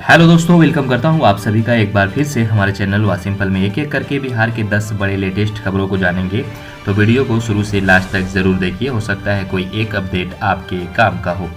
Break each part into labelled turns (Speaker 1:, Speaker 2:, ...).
Speaker 1: Hello दोस्तों, welcome करता हूं आप सभी का एक बार फिर से हमारे चैनल वासिम्पल में। एक एक करके बिहार के 10 बड़े लेटेस्ट खबरों को जानेंगे, तो वीडियो को शुरू से लास्ट तक जरूर देखिए। हो सकता है कोई एक अपडेट आपके काम का हो।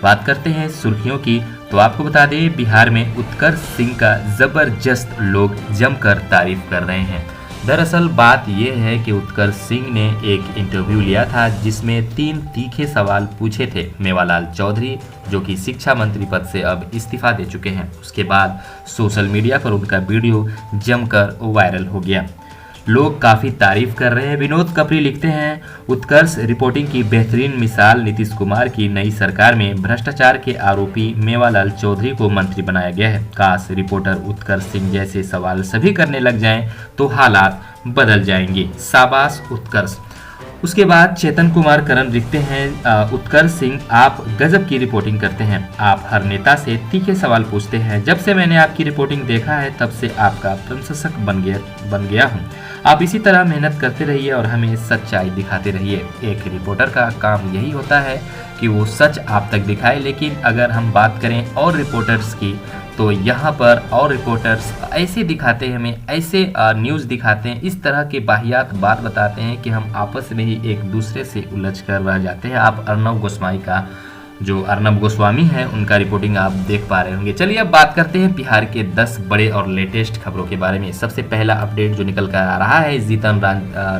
Speaker 1: बात करते हैं सुर्खियों की, तो आपको बता दें बिहार में उत्कर्ष सिंह का जबरदस्त लोग जमकर तारीफ कर रहे हैं। दरअसल बात यह है कि उत्कर्ष सिंह ने एक इंटरव्यू लिया था जिसमें 3 तीखे सवाल पूछे थे मेवालाल चौधरी, जो कि शिक्षा मंत्री पद से अब इस्तीफा दे चुके हैं। उसके बाद सोशल मीडिया पर उनका वीडियो जमकर वायरल हो गया। लोग काफ़ी तारीफ कर रहे हैं। विनोद कपरी लिखते हैं, उत्कर्ष रिपोर्टिंग की बेहतरीन मिसाल। नीतीश कुमार की नई सरकार में भ्रष्टाचार के आरोपी मेवालाल चौधरी को मंत्री बनाया गया है। काश रिपोर्टर उत्कर्ष सिंह जैसे सवाल सभी करने लग जाएं तो हालात बदल जाएंगे। शाबाश उत्कर्ष। उसके बाद चेतन कुमार करण लिखते हैं, उत्कर्ष सिंह आप गजब की रिपोर्टिंग करते हैं। आप हर नेता से तीखे सवाल पूछते हैं। जब से मैंने आपकी रिपोर्टिंग देखा है तब से आपका प्रशंसक बन गया हूँ। आप इसी तरह मेहनत करते रहिए और हमें सच्चाई दिखाते रहिए। एक रिपोर्टर का काम यही होता है कि वो सच आप तक दिखाए। लेकिन अगर हम बात करें और रिपोर्टर्स की, तो यहाँ पर और रिपोर्टर्स ऐसे दिखाते हैं, हमें ऐसे न्यूज़ दिखाते हैं, इस तरह के वाहियात बात बताते हैं कि हम आपस में ही एक दूसरे से उलझ कर रह जाते हैं। आप अर्नब गोस्वामी है, उनका रिपोर्टिंग आप देख पा रहे होंगे। चलिए अब बात करते हैं बिहार के 10 बड़े और लेटेस्ट खबरों के बारे में। सबसे पहला अपडेट जो निकल कर आ रहा है जीतन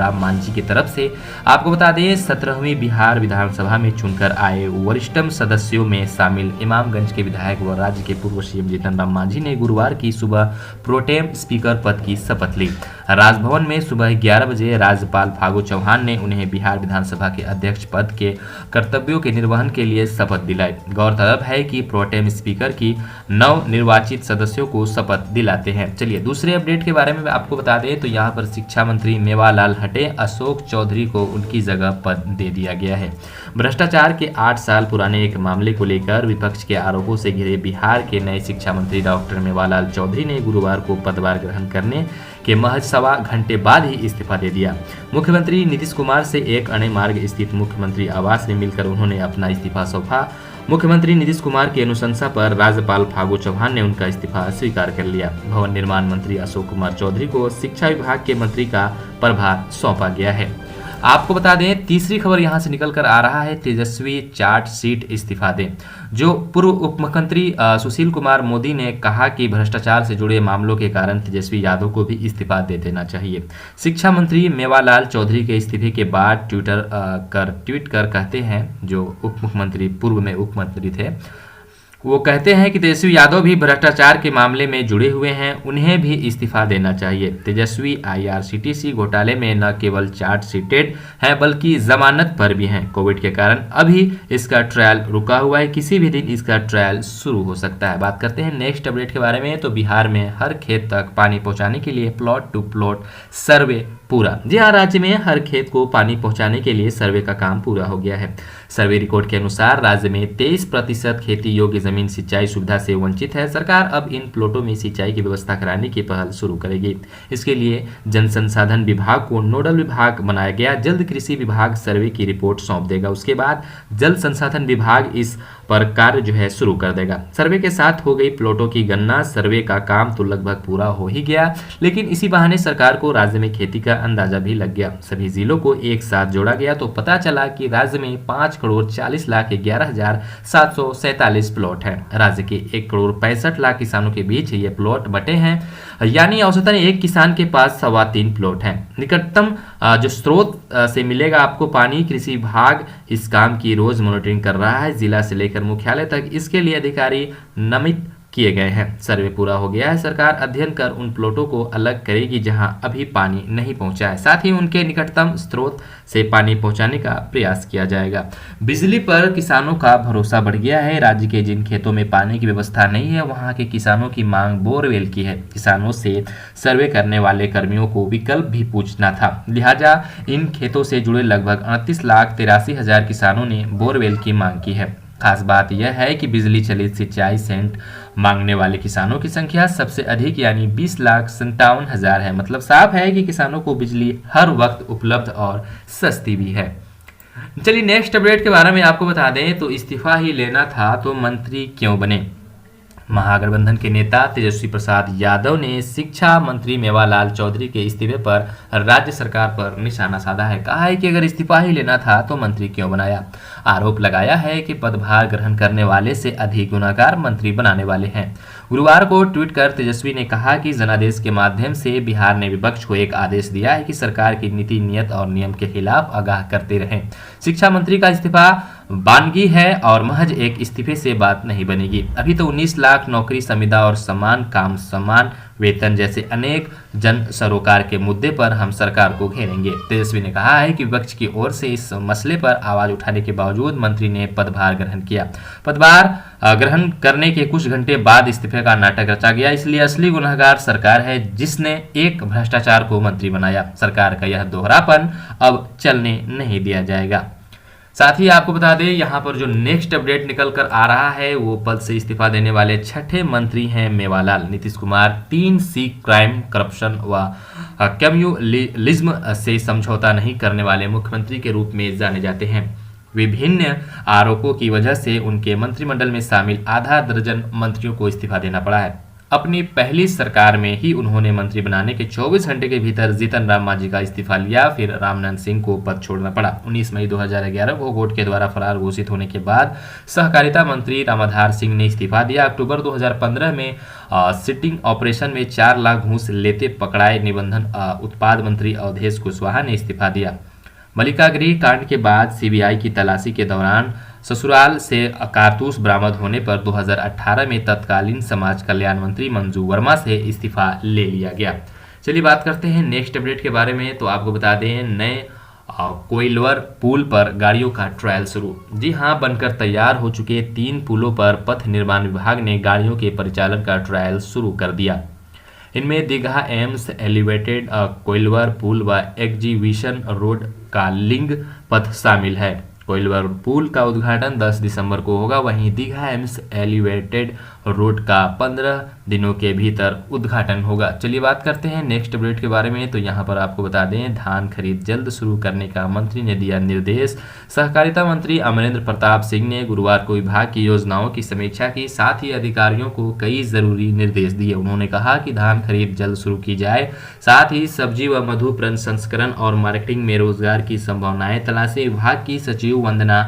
Speaker 1: राम मांझी की तरफ से। आपको बता दें 17वीं बिहार विधानसभा में चुनकर आए वरिष्ठतम सदस्यों में शामिल इमामगंज के विधायक व राज्य के पूर्व सीएम जीतन राम मांझी ने गुरुवार की सुबह प्रोटेम स्पीकर पद की शपथ ली। राजभवन में सुबह 11 बजे राज्यपाल फागू चौहान ने उन्हें बिहार विधानसभा के अध्यक्ष पद के कर्तव्यों के निर्वहन के लिए शपथ दिलाई। गौरतलब है कि प्रोटेम स्पीकर की नव निर्वाचित सदस्यों को शपथ दिलाते हैं। चलिए दूसरे अपडेट के बारे में आपको बता दें, तो यहाँ पर शिक्षा मंत्री मेवालाल हटे, अशोक चौधरी को उनकी जगह पद दे दिया गया है। भ्रष्टाचार के 8 साल पुराने एक मामले को लेकर विपक्ष के आरोपों से घिरे बिहार के नए शिक्षा मंत्री डॉक्टर मेवालाल चौधरी ने गुरुवार को पदभार ग्रहण करने के महज सवा घंटे बाद ही इस्तीफा दे दिया। मुख्यमंत्री नीतीश कुमार से एक अणे मार्ग स्थित मुख्यमंत्री आवास में मिलकर उन्होंने अपना इस्तीफा सौंपा। मुख्यमंत्री नीतीश कुमार के अनुशंसा पर राज्यपाल फागू चौहान ने उनका इस्तीफा स्वीकार कर लिया। भवन निर्माण मंत्री अशोक कुमार चौधरी को शिक्षा विभाग के मंत्री का प्रभार सौंपा गया है। आपको बता दें तीसरी खबर यहां से निकल कर आ रहा है, तेजस्वी चार्जशीट इस्तीफा दें। जो पूर्व उप मुख्यमंत्री सुशील कुमार मोदी ने कहा कि भ्रष्टाचार से जुड़े मामलों के कारण तेजस्वी यादव को भी इस्तीफा दे देना चाहिए। शिक्षा मंत्री मेवालाल चौधरी के इस्तीफे के बाद ट्वीट कर कहते हैं, जो उप मुख्यमंत्री पूर्व में उप मंत्री थे, वो कहते हैं कि तेजस्वी यादव भी भ्रष्टाचार के मामले में जुड़े हुए हैं, उन्हें भी इस्तीफा देना चाहिए। तेजस्वी IRCTC घोटाले में न केवल चार्जशीटेड हैं बल्कि जमानत पर भी हैं। कोविड के कारण अभी इसका ट्रायल रुका हुआ है, किसी भी दिन इसका ट्रायल शुरू हो सकता है। बात करते हैं नेक्स्ट अपडेट के बारे में, तो बिहार में हर खेत तक पानी पहुंचाने के लिए प्लॉट टू प्लॉट सर्वे पूरा। जी हाँ, राज्य में हर खेत को पानी पहुंचाने के लिए सर्वे का काम पूरा हो गया है। सर्वे रिकॉर्ड के अनुसार राज्य में 23% खेती योग्य जमीन सिंचाई सुविधा से वंचित है। सरकार अब इन प्लॉटों में सिंचाई की व्यवस्था कराने की पहल शुरू करेगी। इसके लिए जल संसाधन विभाग को नोडल विभाग बनाया गया। जल्द कृषि विभाग सर्वे की रिपोर्ट सौंप देगा। उसके बाद जल संसाधन विभाग इस पर कार्य शुरू कर देगा। सर्वे के साथ हो गई प्लॉटों की गणना। सर्वे का काम तो लगभग पूरा हो ही गया, लेकिन इसी बहाने सरकार को राज्य में खेती का अंदाजा भी लग गया। सभी जिलों को एक साथ जोड़ा गया तो पता चला कि राज्य में 5,40,11,747 प्लॉट हैं। राज्य के 1,65,00,000 किसानों के बीच ये प्लॉट बटे हैं, यानी औसतन एक किसान के पास 3.25 प्लॉट हैं। निकटतम जो स्रोत से मिलेगा आपको पानी, कृषि विभाग इस काम की रोज मॉनिटरिंग कर रहा है। जिला से लेकर मुख्यालय तक इसके लिए अधिकारी नामित किए गए हैं। सर्वे पूरा हो गया है। सरकार अध्ययन कर उन प्लॉटों को अलग करेगी जहां अभी पानी नहीं पहुंचा है। साथ ही उनके निकटतम स्रोत से पानी पहुंचाने का प्रयास किया जाएगा। बिजली पर किसानों का भरोसा बढ़ गया है। राज्य के जिन खेतों में पानी की व्यवस्था नहीं है, वहां के किसानों की मांग बोरवेल की है। किसानों से सर्वे करने वाले कर्मियों को विकल्प भी पूछना था, लिहाजा इन खेतों से जुड़े लगभग 29,83,000 किसानों ने बोरवेल की मांग की है। खास बात यह है कि बिजली चलित सिंचाई सेंट मांगने वाले किसानों की संख्या सबसे अधिक यानी 20,57,000 है। मतलब साफ है कि किसानों को बिजली हर वक्त उपलब्ध और सस्ती भी है। चलिए नेक्स्ट अपडेट के बारे में आपको बता दें, तो इस्तीफा ही लेना था तो मंत्री क्यों बने। महागठबंधन के नेता तेजस्वी प्रसाद यादव ने शिक्षा मंत्री मेवालाल चौधरी के इस्तीफे पर राज्य सरकार पर निशाना साधा है। कहा है कि अगर इस्तीफा ही लेना था तो मंत्री क्यों बनाया। आरोप लगाया है कि पदभार ग्रहण करने वाले से अधिक गुनाहगार मंत्री बनाने वाले हैं। गुरुवार को ट्वीट कर तेजस्वी ने कहा कि जनादेश के माध्यम से बिहार ने विपक्ष को एक आदेश दिया है कि सरकार की नीति, नियत और नियम के खिलाफ आगाह करते रहें। शिक्षा मंत्री का इस्तीफा बानगी है और महज एक इस्तीफे से बात नहीं बनेगी। अभी तो 19 लाख नौकरी, संविदा और समान काम, समान वेतन जैसे अनेक जन सरोकार के मुद्दे पर हम सरकार को घेरेंगे। तेजस्वी ने कहा है कि विपक्ष की ओर से इस मसले पर आवाज उठाने के बावजूद मंत्री ने पदभार ग्रहण किया। पदभार ग्रहण करने के कुछ घंटे बाद इस्तीफे का नाटक रचा गया। इसलिए असली गुनहगार सरकार है जिसने एक भ्रष्टाचार को मंत्री बनाया। सरकार का यह दोहरापन अब चलने नहीं दिया जाएगा। साथ ही आपको बता दें, यहाँ पर जो नेक्स्ट अपडेट निकल कर आ रहा है वो पद से इस्तीफा देने वाले छठे मंत्री हैं Mewalal. Nitish Kumar 3C crime, corruption व कम्युनलिज्म से समझौता नहीं करने वाले मुख्यमंत्री के रूप में जाने जाते हैं। विभिन्न आरोपों की वजह से उनके मंत्रिमंडल में शामिल आधा दर्जन मंत्रियों को इस्तीफा देना पड़ा है। अपनी पहली सरकार में ही उन्होंने मंत्री बनाने के 24 घंटे के भीतर जीतन राम मांझी का इस्तीफा लिया। फिर रामनाथ सिंह को पद छोड़ना पड़ा। 19 मई 2011 को कोर्ट के द्वारा फरार घोषित होने के बाद सहकारिता मंत्री रामाधार सिंह ने इस्तीफा दिया। अक्टूबर 2015 में सिटिंग ऑपरेशन में 4 लाख घूस लेते पकड़ाए निबंधन उत्पाद मंत्री अवधेश कुशवाहा ने इस्तीफा दिया। मल्लिका गृह कांड के बाद सीबीआई की तलाशी के दौरान ससुराल से कारतूस बरामद होने पर 2018 में तत्कालीन समाज कल्याण मंत्री मंजू वर्मा से इस्तीफा ले लिया गया। चलिए बात करते हैं नेक्स्ट अपडेट के बारे में। तो आपको बता दें, नए कोइलवर पुल पर गाड़ियों का ट्रायल शुरू। जी हां, बनकर तैयार हो चुके 3 पुलों पर पथ निर्माण विभाग ने गाड़ियों के परिचालन का ट्रायल शुरू कर दिया। इनमें दीघा एम्स एलिवेटेड कोइलवर पुल व एग्जीबिशन रोड का लिंक पथ शामिल है। कोइलवर पुल का उद्घाटन 10 दिसंबर को होगा। वहीं दीघा एम्स एलिवेटेड रोड का 15 दिनों के भीतर उद्घाटन होगा। चलिए बात करते हैं नेक्स्ट अपडेट के बारे में। तो यहाँ पर आपको बता दें, धान खरीद जल्द शुरू करने का मंत्री ने दिया निर्देश। सहकारिता मंत्री अमरेंद्र प्रताप सिंह ने गुरुवार को विभाग की योजनाओं की समीक्षा की, साथ ही अधिकारियों को कई जरूरी निर्देश दिए। उन्होंने कहा कि धान खरीद जल्द शुरू की जाए, साथ ही सब्जी व मधु प्रसंस्करण और मार्केटिंग में रोजगार की संभावनाएं तलाशें। विभाग की सचिव वंदना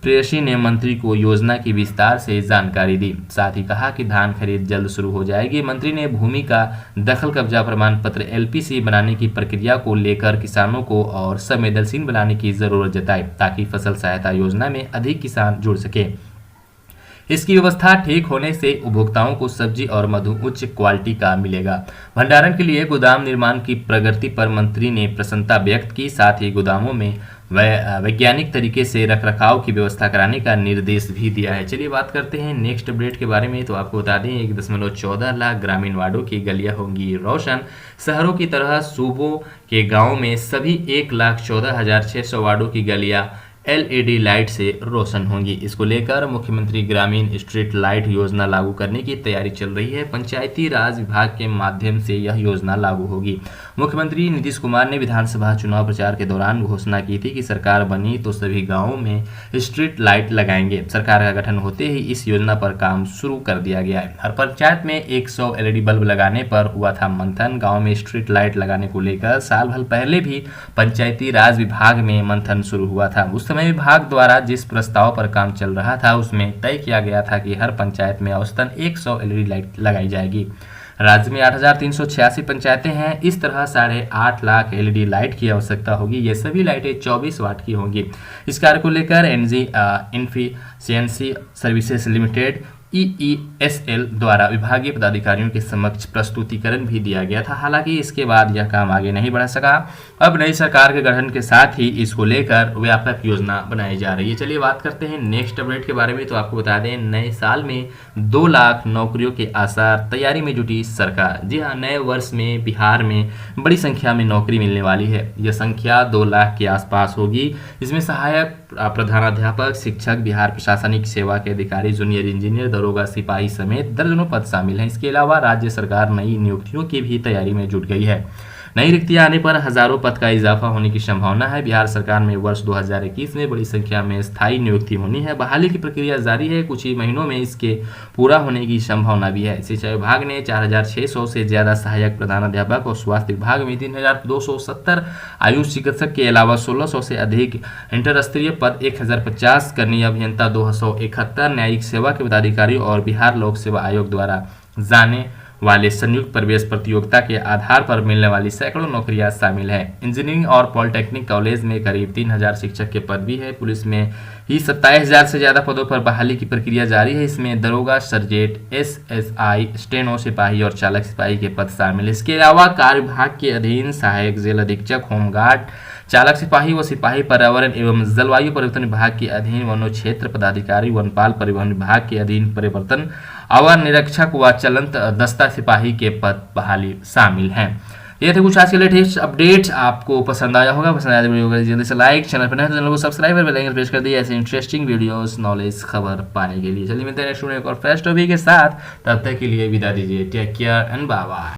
Speaker 1: प्रेयसी ने मंत्री को योजना की विस्तार से जानकारी दी। साथ ही कहा कि धान खरीद जल्द शुरू हो जाएगी। मंत्री ने भूमि का दखल कब्जा प्रमाण पत्र LPC बनाने की प्रक्रिया को लेकर किसानों को और संवेदनशील बनाने की जरूरत जताई, ताकि फसल सहायता योजना में अधिक किसान जुड़ सके। इसकी व्यवस्था ठीक होने से उपभोक्ताओं को सब्जी और मधु उच्च क्वालिटी का मिलेगा। भंडारण के लिए गोदाम निर्माण की प्रगति पर मंत्री ने प्रसन्नता व्यक्त की। साथ ही गोदामों में वैज्ञानिक तरीके से रखरखाव की व्यवस्था कराने का निर्देश भी दिया है। चलिए बात करते हैं नेक्स्ट अपडेट के बारे में। तो आपको बता दें, 1.14 लाख ग्रामीण वार्डों की गलियां होंगी रोशन। शहरों की तरह सूबों के गाँव में सभी 1,14,600 वार्डों की गलियां LED लाइट से रोशन होंगी। इसको लेकर मुख्यमंत्री ग्रामीण स्ट्रीट लाइट योजना लागू करने की तैयारी चल रही है। पंचायती राज विभाग के माध्यम से यह योजना लागू होगी। मुख्यमंत्री नीतीश कुमार ने विधानसभा चुनाव प्रचार के दौरान घोषणा की थी कि सरकार बनी तो सभी गांवों में स्ट्रीट लाइट लगाएंगे। सरकार का गठन होते ही इस योजना पर काम शुरू कर दिया गया है। हर पंचायत में 100 LED बल्ब लगाने पर हुआ था मंथन। गाँव में स्ट्रीट लाइट लगाने को लेकर साल भर पहले भी पंचायती राज विभाग में मंथन शुरू हुआ था। उस समय विभाग द्वारा जिस प्रस्ताव पर काम चल रहा था उसमें तय किया गया था कि हर पंचायत में औसतन 100 LED लाइट लगाई जाएगी। राज्य में 8,386 पंचायतें हैं। इस तरह 8.5 लाख LED लाइट की आवश्यकता होगी। ये सभी लाइटें 24 वाट की होंगी। इस कार्य को लेकर energy efficiency services limited EESL द्वारा विभागीय पदाधिकारियों के समक्ष प्रस्तुतिकरण भी दिया गया था। हालांकि इसके बाद यह काम आगे नहीं बढ़ा सका। अब नई सरकार के गठन के साथ ही इसको लेकर व्यापक योजना बनाई जा रही है। चलिए बात करते हैं नेक्स्ट अपडेट के बारे में। तो आपको बता दें, नए साल में 2 लाख नौकरियों के आसार, तैयारी में जुटी सरकार। जी हाँ, नए वर्ष में बिहार में बड़ी संख्या में नौकरी मिलने वाली है। यह संख्या 2 लाख के आसपास होगी। इसमें सहायक प्रधानाध्यापक, शिक्षक, बिहार प्रशासनिक सेवा के अधिकारी, जूनियर इंजीनियर, दरोगा, सिपाही समेत दर्जनों पद शामिल हैं। इसके अलावा राज्य सरकार नई नियुक्तियों की भी तैयारी में जुट गई है। नई रिक्तियां आने पर हजारों पद का इजाफा होने की संभावना है। बिहार सरकार में वर्ष 2021 में बड़ी संख्या में स्थायी नियुक्ति होनी है। बहाली की प्रक्रिया जारी है, कुछ ही महीनों में इसके पूरा होने की संभावना भी है। शिक्षा विभाग ने 4600 से ज्यादा सहायक प्रधानाध्यापक और स्वास्थ्य विभाग में 3270 आयुष चिकित्सक के अलावा 1600 से अधिक इंटर स्तरीय पद, 1050 कनीय अभियंता, 271 न्यायिक सेवा के पदाधिकारी और बिहार लोक सेवा आयोग द्वारा जाने वाले संयुक्त प्रवेश प्रतियोगिता के आधार पर मिलने वाली सैकड़ों नौकरियां शामिल है। इंजीनियरिंग और पॉलिटेक्निक कॉलेज में करीब 3000 शिक्षक के पद भी है। पुलिस में ही 27,000 से ज्यादा पदों पर बहाली की प्रक्रिया जारी है। इसमें दरोगा, सर्जेंट, एसएसआई, स्टेनो सिपाही और चालक सिपाही के पद शामिल है। इसके अलावा कार्य विभाग के अधीन सहायक जेल अधीक्षक, होमगार्ड, चालक सिपाही व सिपाही, पर्यावरण एवं जलवायु परिवर्तन विभाग के अधीन वनो क्षेत्र पदाधिकारी, वनपाल, परिवहन विभाग के अधीन परिवर्तन अवर निरीक्षक व चलंत दस्ता सिपाही के पद बहाली शामिल हैं। ये थे कुछ आज के लेटेस्ट अपडेट्स। आपको पसंद आया होगा, पसंद आया तो वीडियो को जल्दी से लाइक, चैनल पर नए तो चैनल को सब्सक्राइब और बेल आइकन प्रेस कर दिए ऐसे इंटरेस्टिंग वीडियोस, नॉलेज, खबर पाने के लिए। चलिए मिलते हैं नेक्स्ट वीडियो और फ्रेश टॉपिक के साथ, तब तक के लिए विदा दीजिए। Take care and bye bye.